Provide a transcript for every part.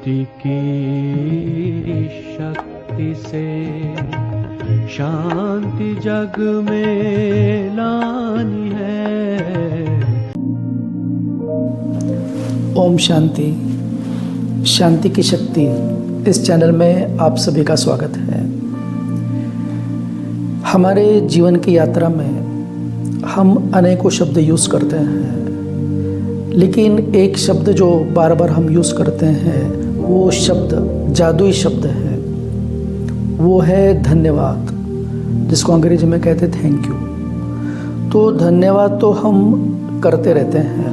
शांति की शक्ति से शांति जग में लानी है। ओम शांति, शांति की शक्ति इस चैनल में आप सभी का स्वागत है। हमारे जीवन की यात्रा में हम अनेकों शब्द यूज़ करते हैं, लेकिन एक शब्द जो बार बार हम यूज़ करते हैं वो शब्द जादुई शब्द है, वो है धन्यवाद, जिसको अंग्रेजी में कहते हैं थैंक यू। तो धन्यवाद तो हम करते रहते हैं,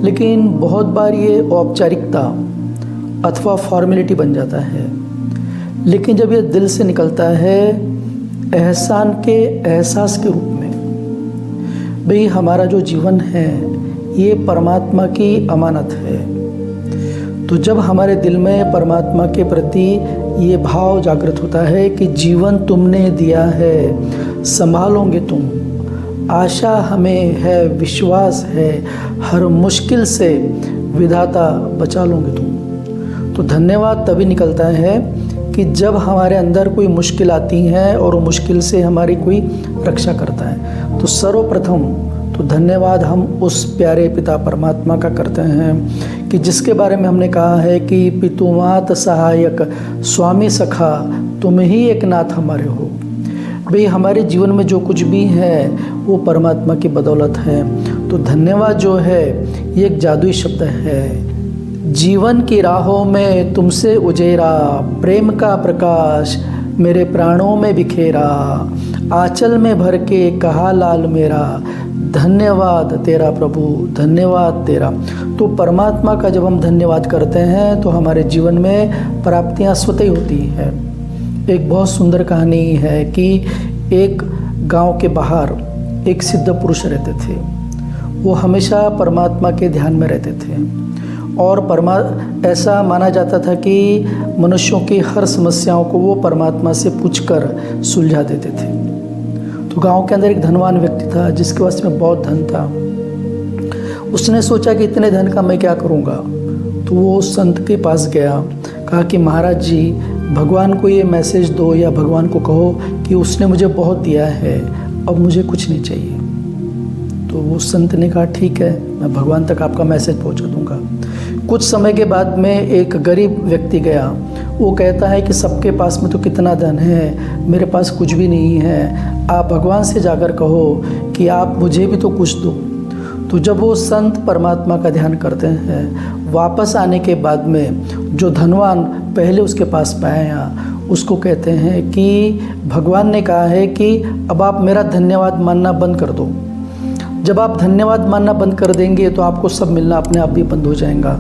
लेकिन बहुत बार ये औपचारिकता अथवा फॉर्मेलिटी बन जाता है। लेकिन जब ये दिल से निकलता है एहसान के एहसास के रूप में, भाई हमारा जो जीवन है ये परमात्मा की अमानत है, तो जब हमारे दिल में परमात्मा के प्रति ये भाव जागृत होता है कि जीवन तुमने दिया है, संभालोगे तुम, आशा हमें है, विश्वास है, हर मुश्किल से विधाता बचा लोगे तुम, तो धन्यवाद तभी निकलता है कि जब हमारे अंदर कोई मुश्किल आती है और वो मुश्किल से हमारी कोई रक्षा करता है। तो सर्वप्रथम तो धन्यवाद हम उस प्यारे पिता परमात्मा का करते हैं कि जिसके बारे में हमने कहा है कि पितुमात सहायक स्वामी सखा तुम ही एक नाथ हमारे हो। भाई हमारे जीवन में जो कुछ भी है वो परमात्मा की बदौलत है। तो धन्यवाद जो है ये एक जादुई शब्द है। जीवन की राहों में तुमसे उजेरा, प्रेम का प्रकाश मेरे प्राणों में बिखेरा, आंचल में भर के कहा लाल मेरा, धन्यवाद तेरा प्रभु, धन्यवाद तेरा। तो परमात्मा का जब हम धन्यवाद करते हैं तो हमारे जीवन में प्राप्तियां स्वतः ही होती है। एक बहुत सुंदर कहानी है कि एक गांव के बाहर एक सिद्ध पुरुष रहते थे। वो हमेशा परमात्मा के ध्यान में रहते थे और ऐसा माना जाता था कि मनुष्यों की हर समस्याओं को वो परमात्मा से पूछकर सुलझा देते थे। तो गांव के अंदर एक धनवान व्यक्ति था जिसके पास में बहुत धन था। उसने सोचा कि इतने धन का मैं क्या करूंगा। तो वो संत के पास गया, कहा कि महाराज जी भगवान को ये मैसेज दो या भगवान को कहो कि उसने मुझे बहुत दिया है, अब मुझे कुछ नहीं चाहिए। तो वो संत ने कहा ठीक है, मैं भगवान तक आपका मैसेज पहुंचा दूंगा। कुछ समय के बाद में एक गरीब व्यक्ति गया। वो कहता है कि सबके पास में तो कितना धन है, मेरे पास कुछ भी नहीं है, आप भगवान से जाकर कहो कि आप मुझे भी तो कुछ दो। तो जब वो संत परमात्मा का ध्यान करते हैं, वापस आने के बाद में जो धनवान पहले उसके पास पाया, उसको कहते हैं कि भगवान ने कहा है कि अब आप मेरा धन्यवाद मानना बंद कर दो। जब आप धन्यवाद मानना बंद कर देंगे तो आपको सब मिलना अपने आप भी बंद हो जाएगा।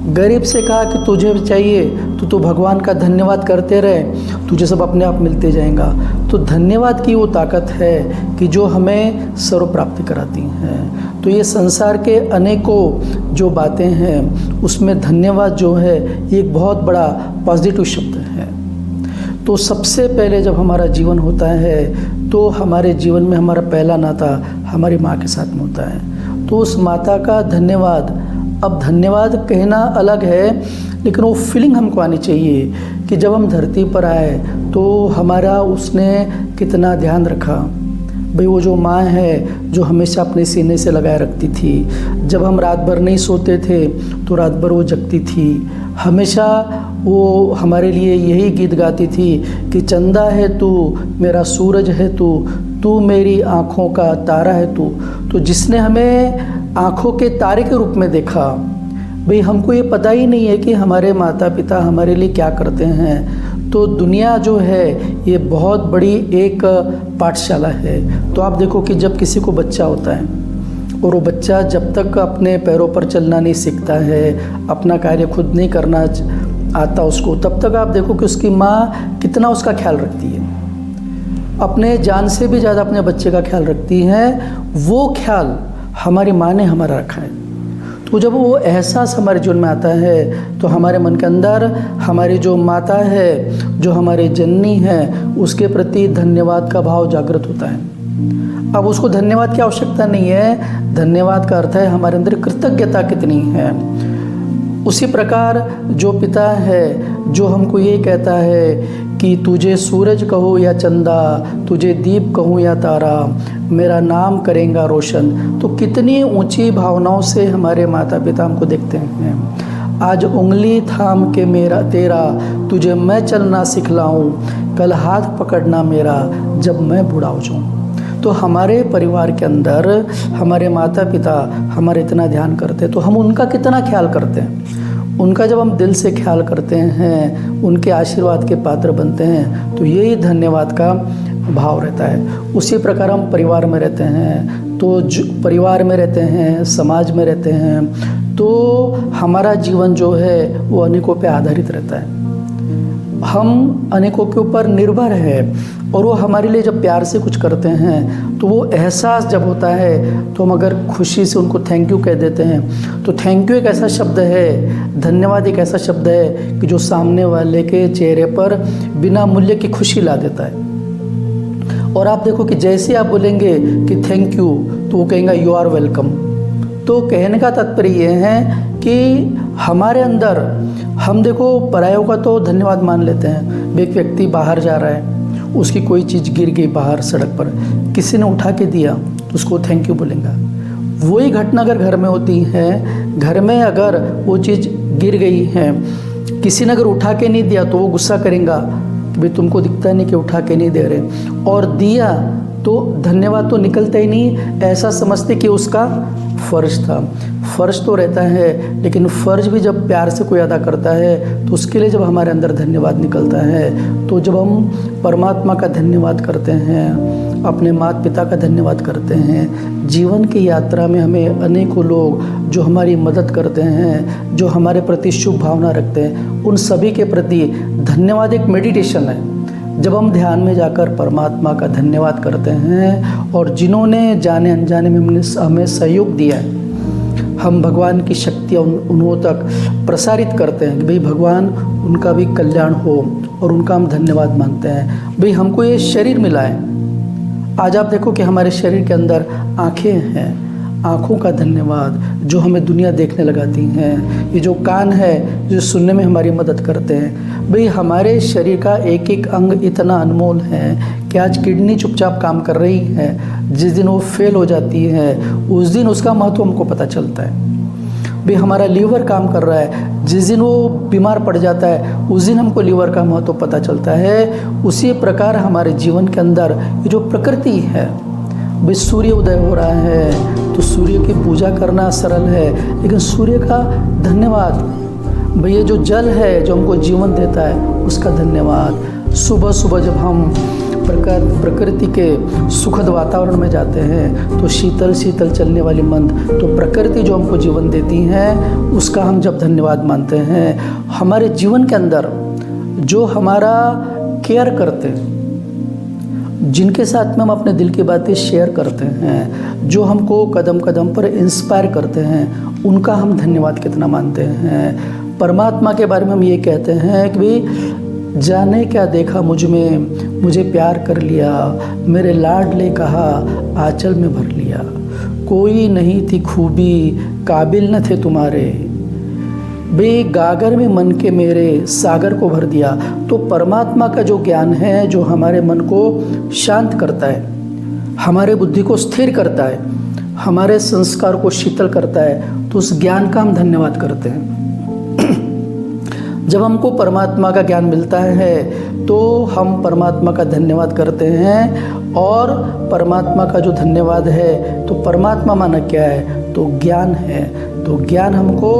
गरीब से कहा कि तुझे चाहिए तो तू भगवान का धन्यवाद करते रहे, तुझे सब अपने आप मिलते जाएगा। तो धन्यवाद की वो ताकत है कि जो हमें सर्व प्राप्ति कराती हैं। तो ये संसार के अनेकों जो बातें हैं उसमें धन्यवाद जो है ये एक बहुत बड़ा पॉजिटिव शब्द है। तो सबसे पहले जब हमारा जीवन होता है तो हमारे जीवन में हमारा पहला नाता हमारी माँ के साथ में होता है। तो उस माता का धन्यवाद, अब धन्यवाद कहना अलग है, लेकिन वो फीलिंग हमको आनी चाहिए कि जब हम धरती पर आए तो हमारा उसने कितना ध्यान रखा। भाई वो जो माँ है जो हमेशा अपने सीने से लगाए रखती थी, जब हम रात भर नहीं सोते थे तो रात भर वो जगती थी, हमेशा वो हमारे लिए यही गीत गाती थी कि चंदा है तू, मेरा सूरज है तू, तू मेरी आँखों का तारा है तू। तो जिसने हमें आँखों के तारे के रूप में देखा, भाई हमको ये पता ही नहीं है कि हमारे माता पिता हमारे लिए क्या करते हैं। तो दुनिया जो है ये बहुत बड़ी एक पाठशाला है। तो आप देखो कि जब किसी को बच्चा होता है और वो बच्चा जब तक अपने पैरों पर चलना नहीं सीखता है, अपना कार्य खुद नहीं करना आता उसको, तब तक आप देखो कि उसकी माँ कितना उसका ख्याल रखती है, अपने जान से भी ज़्यादा अपने बच्चे का ख्याल रखती है। वो ख्याल हमारी माँ ने हमारा रखा है। तो जब वो एहसास हमारे जीवन में आता है तो हमारे मन के अंदर हमारी जो माता है, जो हमारी जननी है, उसके प्रति धन्यवाद का भाव जागृत होता है। अब उसको धन्यवाद की आवश्यकता नहीं है, धन्यवाद का अर्थ है हमारे अंदर कृतज्ञता कितनी है। उसी प्रकार जो पिता है जो हमको ये कहता है कि तुझे सूरज कहूँ या चंदा, तुझे दीप कहूँ या तारा, मेरा नाम करेगा रोशन, तो कितनी ऊंची भावनाओं से हमारे माता पिता हमको देखते हैं। आज उंगली थाम के मेरा तेरा, तुझे मैं चलना सिखलाऊँ, कल हाथ पकड़ना मेरा जब मैं बूढ़ा हो जाऊँ। तो हमारे परिवार के अंदर हमारे माता पिता हमारे इतना ध्यान करते हैं, तो हम उनका कितना ख्याल करते हैं। उनका जब हम दिल से ख्याल करते हैं, उनके आशीर्वाद के पात्र बनते हैं, तो यही धन्यवाद का भाव रहता है। उसी प्रकार हम परिवार में रहते हैं, तो परिवार में रहते हैं, समाज में रहते हैं, तो हमारा जीवन जो है वो अनेकों पे आधारित रहता है। हम अनेकों के ऊपर निर्भर है, और वो हमारे लिए जब प्यार से कुछ करते हैं तो वो एहसास जब होता है, तो हम अगर खुशी से उनको थैंक यू कह देते हैं, तो थैंक यू एक ऐसा शब्द है, धन्यवाद एक ऐसा शब्द है कि जो सामने वाले के चेहरे पर बिना मूल्य की खुशी ला देता है। और आप देखो कि जैसे आप बोलेंगे कि थैंक यू, तो वो कहेंगे यू आर वेलकम। तो कहने का तात्पर्य ये है कि हमारे अंदर हम देखो परायों का तो धन्यवाद मान लेते हैं। एक व्यक्ति बाहर जा रहा है, उसकी कोई चीज़ गिर गई बाहर सड़क पर, किसी ने उठा के दिया तो उसको थैंक यू बोलेगा। वही घटना अगर घर में होती है, घर में अगर वो चीज़ गिर गई है, किसी ने अगर उठा के नहीं दिया तो वो गुस्सा करेगा कि भाई तुमको दिखता नहीं कि उठा के नहीं दे रहे, और दिया तो धन्यवाद तो निकलता ही नहीं, ऐसा समझते कि उसका फ़र्ज था। फ़र्ज तो रहता है, लेकिन फ़र्ज भी जब प्यार से कोई अदा करता है तो उसके लिए जब हमारे अंदर धन्यवाद निकलता है, तो जब हम परमात्मा का धन्यवाद करते हैं, अपने माता पिता का धन्यवाद करते हैं, जीवन की यात्रा में हमें अनेकों लोग जो हमारी मदद करते हैं, जो हमारे प्रति शुभ भावना रखते हैं, उन सभी के प्रति धन्यवाद एक मेडिटेशन है। जब हम ध्यान में जाकर परमात्मा का धन्यवाद करते हैं, और जिन्होंने जाने अनजाने में हमें सहयोग दिया है, हम भगवान की शक्तियाँ उन्हों तक प्रसारित करते हैं कि भाई भगवान उनका भी कल्याण हो, और उनका हम धन्यवाद मानते हैं। भाई हमको ये शरीर मिला है, आज आप देखो कि हमारे शरीर के अंदर आँखें हैं, आँखों का धन्यवाद जो हमें दुनिया देखने लगाती हैं, ये जो कान है जो सुनने में हमारी मदद करते हैं। भाई हमारे शरीर का एक एक अंग इतना अनमोल है कि आज किडनी चुपचाप काम कर रही है, जिस दिन वो फेल हो जाती है उस दिन उसका महत्व हमको पता चलता है। भाई हमारा लीवर काम कर रहा है, जिस दिन वो बीमार पड़ जाता है उस दिन हमको लीवर का महत्व पता चलता है। उसी प्रकार हमारे जीवन के अंदर ये जो प्रकृति है, भाई सूर्य उदय हो रहा है तो सूर्य की पूजा करना सरल है, लेकिन सूर्य का धन्यवाद, भाई ये जो जल है जो हमको जीवन देता है उसका धन्यवाद। सुबह सुबह जब हम प्रकृति के सुखद वातावरण में जाते हैं तो शीतल शीतल चलने वाली मंद, तो प्रकृति जो हमको जीवन देती है उसका हम जब धन्यवाद मानते हैं। हमारे जीवन के अंदर जो हमारा केयर करते हैं, जिनके साथ में हम अपने दिल की बातें शेयर करते हैं, जो हमको कदम कदम पर इंस्पायर करते हैं, उनका हम धन्यवाद कितना मानते हैं। परमात्मा के बारे में हम ये कहते हैं कि भाई जाने क्या देखा मुझ में, मुझे प्यार कर लिया, मेरे लाडले कहा आंचल में भर लिया, कोई नहीं थी खूबी काबिल न थे तुम्हारे, बे गागर में मन के मेरे सागर को भर दिया। तो परमात्मा का जो ज्ञान है जो हमारे मन को शांत करता है, हमारे बुद्धि को स्थिर करता है, हमारे संस्कार को शीतल करता है, तो उस ज्ञान का हम धन्यवाद करते हैं। जब हमको परमात्मा का ज्ञान मिलता है तो हम परमात्मा का धन्यवाद करते हैं। और परमात्मा का जो धन्यवाद है, तो परमात्मा माना क्या है, तो ज्ञान है। तो ज्ञान हमको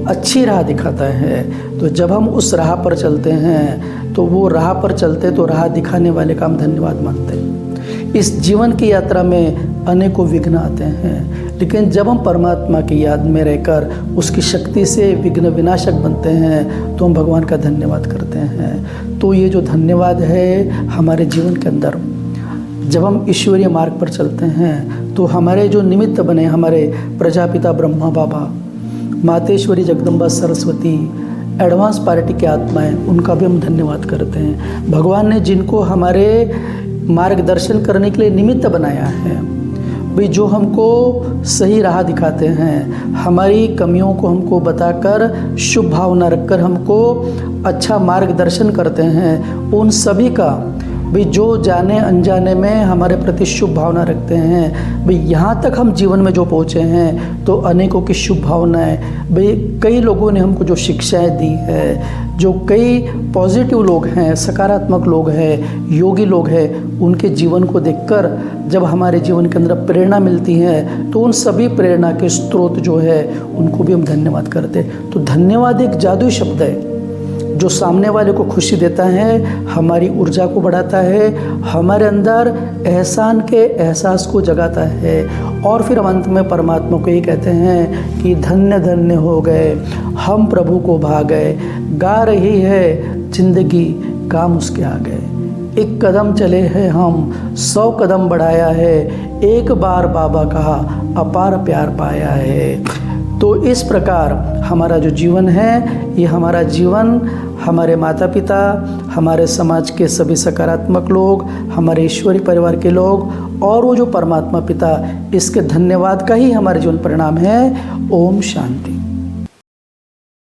अच्छी राह दिखाता है। तो जब हम उस राह पर चलते हैं तो वो राह पर चलते तो राह दिखाने वाले का हम धन्यवाद मानते हैं। इस जीवन की यात्रा में अनेकों विघ्न आते हैं, लेकिन जब हम परमात्मा की याद में रहकर उसकी शक्ति से विघ्न विनाशक बनते हैं तो हम भगवान का धन्यवाद करते हैं। तो ये जो धन्यवाद है हमारे जीवन के अंदर, जब हम ईश्वरीय मार्ग पर चलते हैं तो हमारे जो निमित्त बने, हमारे प्रजापिता ब्रह्मा बाबा, मातेश्वरी जगदम्बा सरस्वती, एडवांस पार्टी की आत्माएं, उनका भी हम धन्यवाद करते हैं। भगवान ने जिनको हमारे मार्गदर्शन करने के लिए निमित्त बनाया है, भाई जो हमको सही राह दिखाते हैं, हमारी कमियों को हमको बताकर शुभ भावना रखकर हमको अच्छा मार्गदर्शन करते हैं, उन सभी का भाई जो जाने अनजाने में हमारे प्रति शुभ भावना रखते हैं, भाई यहाँ तक हम जीवन में जो पहुँचे हैं तो अनेकों की शुभ भावनाएं, भाई कई लोगों ने हमको जो शिक्षाएं दी है, जो कई पॉजिटिव लोग हैं, सकारात्मक लोग हैं, योगी लोग हैं, उनके जीवन को देखकर जब हमारे जीवन के अंदर प्रेरणा मिलती है तो उन सभी प्रेरणा के स्रोत जो है उनको भी हम धन्यवाद करते हैं। तो धन्यवाद एक जादुई शब्द है जो सामने वाले को खुशी देता है, हमारी ऊर्जा को बढ़ाता है, हमारे अंदर एहसान के एहसास को जगाता है और फिर हम अंत में परमात्मा को ये कहते हैं कि धन्य धन्य हो गए हम प्रभु को भा गए, गा रही है जिंदगी काम उसके आ गए। एक कदम चले हैं हम 100 कदम बढ़ाया है, एक बार बाबा कहा अपार प्यार पाया है। तो इस प्रकार हमारा जो जीवन है, ये हमारा जीवन हमारे माता पिता, हमारे समाज के सभी सकारात्मक लोग, हमारे ईश्वरी परिवार के लोग और वो जो परमात्मा पिता, इसके धन्यवाद का ही हमारे जीवन परिणाम है। ओम शांति।